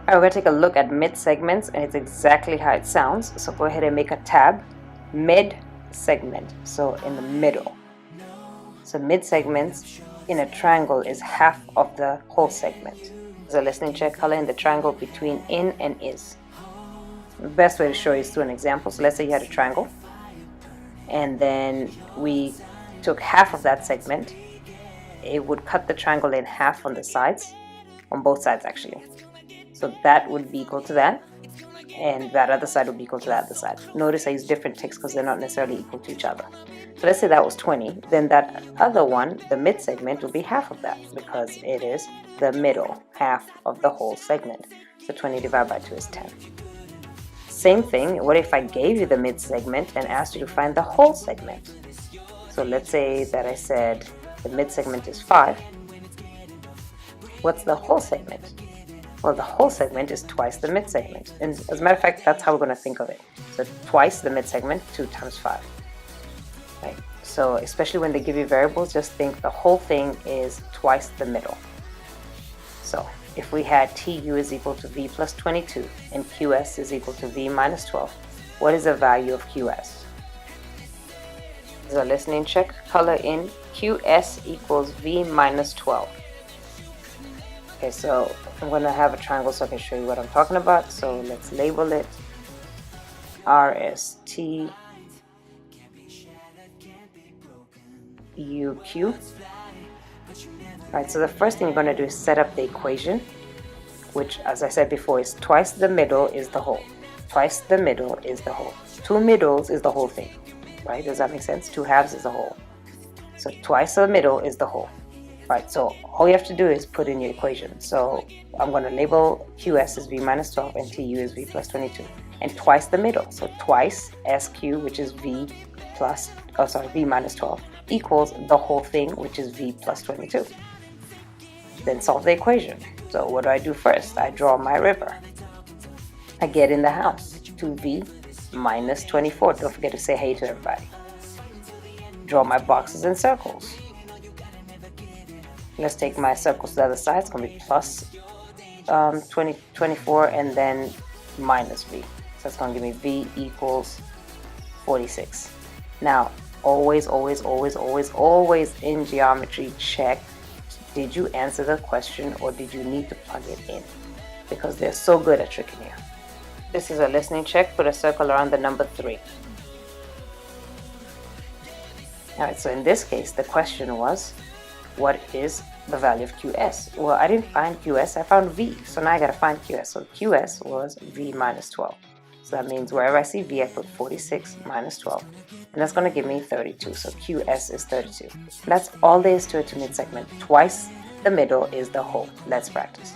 Alright, we're going to take a look at mid-segments, and it's exactly how it sounds. So go ahead and make a tab, mid-segment, so in the middle. So mid-segments in a triangle is half of the whole segment. So listening check, color in the triangle between in and is. The best way to show you is through an example. So let's say you had a triangle, and then we took half of that segment. It would cut the triangle in half on the sides, on both sides actually. So that would be equal to that, and that other side would be equal to that other side. Notice I use different ticks because they're not necessarily equal to each other. So let's say that was 20, then that other one, the mid segment, will be half of that because it is the middle half of the whole segment. So 20 divided by 2 is 10. Same thing, what if I gave you the mid segment and asked you to find the whole segment? So let's say that I said the mid segment is 5. What's the whole segment? Well, the whole segment is twice the mid segment. And as a matter of fact, that's how we're going to think of it. So twice the mid segment, 2 times 5. Right? So especially when they give you variables, just think the whole thing is twice the middle. So if we had TU is equal to V plus 22 and QS is equal to V minus 12, what is the value of QS? So listening check, color in QS equals V minus 12. Okay, so I'm going to have a triangle so I can show you what I'm talking about. So let's label it RST UQ. Alright, so the first thing you're going to do is set up the equation, which, as I said before, is twice the middle is the whole. Twice the middle is the whole. 2 middles is the whole thing, right? Does that make sense? 2 halves is the whole. So twice the middle is the whole. Right, so all you have to do is put in your equation. So I'm going to label QS as V minus 12 and TU is V plus 22. And twice the middle. So twice SQ, which is V minus 12, equals the whole thing, which is V plus 22. Then solve the equation. So what do I do first? I draw my river. I get in the house. 2V minus 24. Don't forget to say hey to everybody. Draw my boxes and circles. Let's take my circles to the other side. It's going to be plus 24 and then minus V. So it's going to give me V equals 46. Now, always in geometry, check, did you answer the question or did you need to plug it in? Because they're so good at tricking you. This is a listening check. Put a circle around the number 3. Alright, so in this case, the question was, what is the value of QS? Well, I didn't find QS, I found V. So now I gotta find QS. So QS was V minus 12. So that means wherever I see V, I put 46 minus 12. And that's gonna give me 32. So QS is 32. That's all there is to it to mid-segment. Twice the middle is the whole. Let's practice.